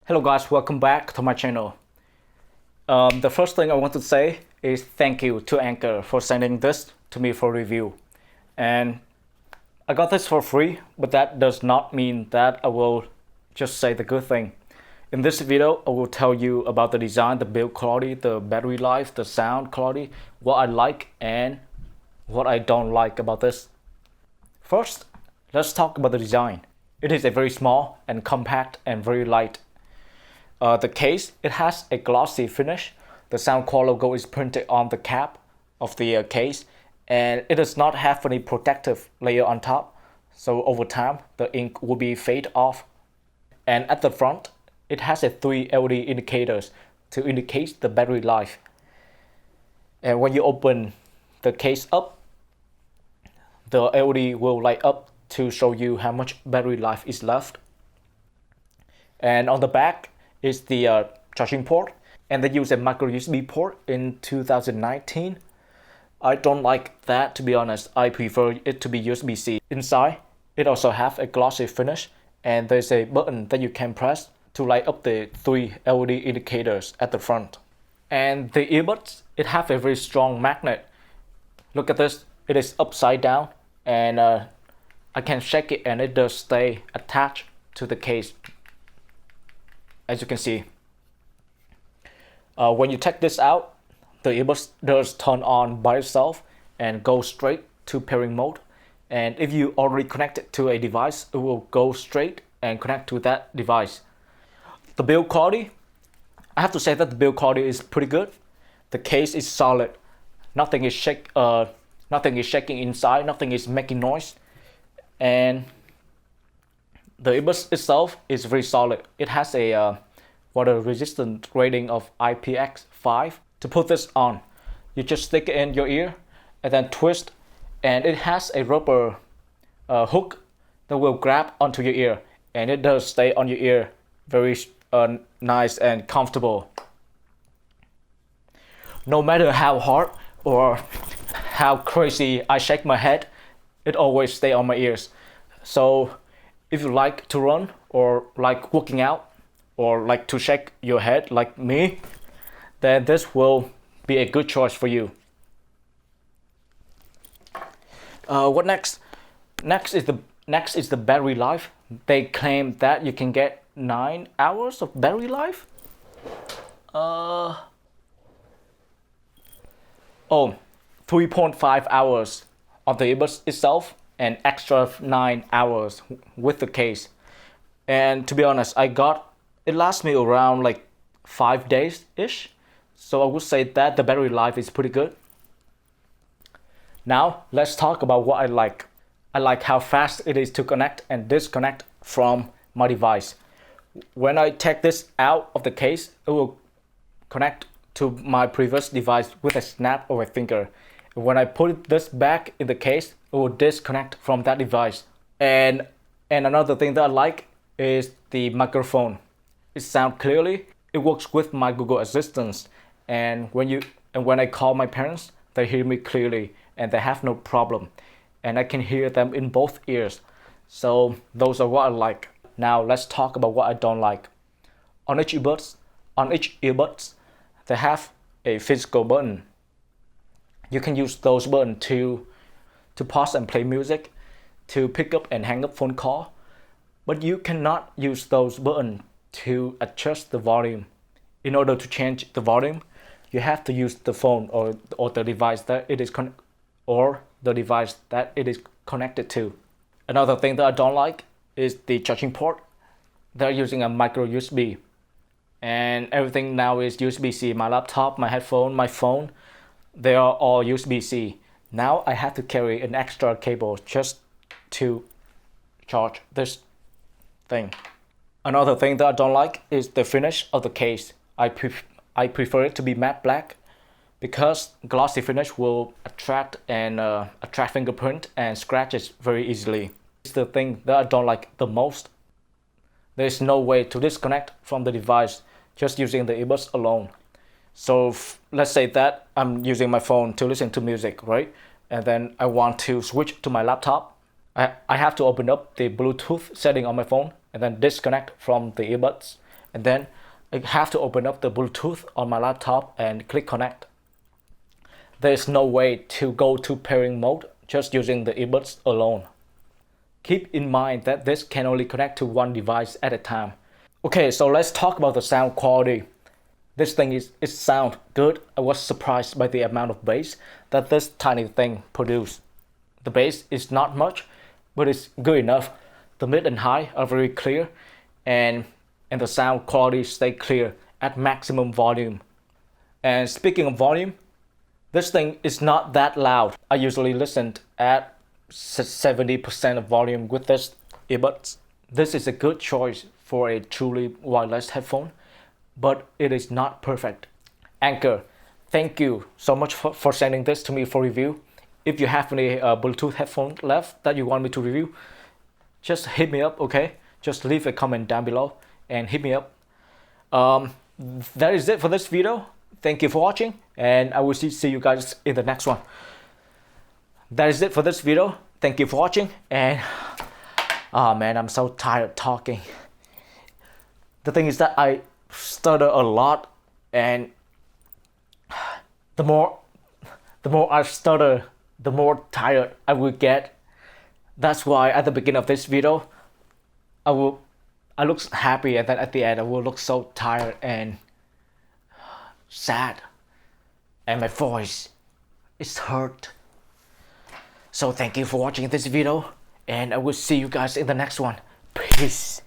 Hello guys, welcome back to my channel. The first thing I want to say is thank you to Anchor for sending this to me for review. And I got this for free, but that does not mean that I will just say the good thing. In this video, I will tell you about the design, the build quality, the battery life, the sound quality, what I like and what I don't like about this. First, let's talk about the design. It is a very small and compact and very light. The case, it has a glossy finish. The SoundCore logo is printed on the cap of the case, and it does not have any protective layer on top. So over time, the ink will be fade off. And at the front, it has a 3 LED indicators to indicate the battery life. And when you open the case up, the LED will light up to show you how much battery life is left. And on the back is the charging port, and they use a micro USB port in 2019. I don't like that, to be honest. I prefer it to be USB-C. Inside, it also has a glossy finish, and there's a button that you can press to light up the 3 LED indicators at the front. And the earbuds, it has a very strong magnet. Look at this, it is upside down, and I can shake it and it does stay attached to the case, as you can see. When you take this out, the earbuds does turn on by itself and go straight to pairing mode. And if you already connect it to a device, it will go straight and connect to that device. The build quality, I have to say that the build quality is pretty good. The case is solid. Nothing is shaking inside. Nothing is making noise. And the earbuds itself is very solid. It has a water resistant rating of IPX5. To put this on, you just stick it in your ear and then twist, and it has a rubber hook that will grab onto your ear, and it does stay on your ear very nice and comfortable. No matter how hard or how crazy I shake my head, it always stays on my ears. So if you like to run or like working out or like to shake your head like me, then this will be a good choice for you. What next? Next is the battery life. They claim that you can get 9 hours of battery life. 3.5 hours on the earbuds itself, and extra 9 hours with the case. And to be honest, it lasts me around like 5 days ish. So I would say that the battery life is pretty good. Now let's talk about what I like. I like how fast it is to connect and disconnect from my device. When I take this out of the case, it will connect to my previous device with a snap of a finger. When I put this back in the case, it will disconnect from that device. And another thing that I like is the microphone. It sounds clearly. It works with my Google Assistant, and when I call my parents, they hear me clearly and they have no problem, and I can hear them in both ears. So those are what I like. Now let's talk about what I don't like. On each earbuds, they have a physical button. You can use those buttons to pause and play music, to pick up and hang up phone call, but you cannot use those buttons to adjust the volume. In order to change the volume, you have to use the phone or the device that it is connected to. Another thing that I don't like is the charging port. They're using a micro USB, and everything now is USB-C. My laptop, my headphone, my phone, they are all USB-C. Now I have to carry an extra cable just to charge this thing. Another thing that I don't like is the finish of the case. I prefer it to be matte black, because glossy finish will attract fingerprint and scratches very easily. It's the thing that I don't like the most. There is no way to disconnect from the device just using the earbuds alone. So let's say that I'm using my phone to listen to music, right? And then I want to switch to my laptop. I have to open up the Bluetooth setting on my phone and then disconnect from the earbuds and then I have to open up the Bluetooth on my laptop and click connect. There is no way to go to pairing mode just using the earbuds alone. Keep in mind that this can only connect to one device at a time. Okay, so let's talk about the sound quality. This thing it sounds good. I was surprised by the amount of bass that this tiny thing produced. The bass is not much, but it's good enough. The mid and high are very clear, and the sound quality stay clear at maximum volume. And speaking of volume, this thing is not that loud. I usually listen at 70% of volume with this earbuds. This is a good choice for a truly wireless headphone, but it is not perfect. Anchor, thank you so much for sending this to me for review. If you have any Bluetooth headphone left that you want me to review, just hit me up, okay? Just leave a comment down below and hit me up. That is it for this video. Thank you for watching, and I will see you guys in the next one. That is it for this video. Thank you for watching, and oh man, I'm so tired talking. The thing is that I stutter a lot, and the more I stutter, the more tired I will get. That's why at the beginning of this video, I look happy, and then at the end I will look so tired and sad, and my voice is hurt. So thank you for watching this video, and I will see you guys in the next one. Peace.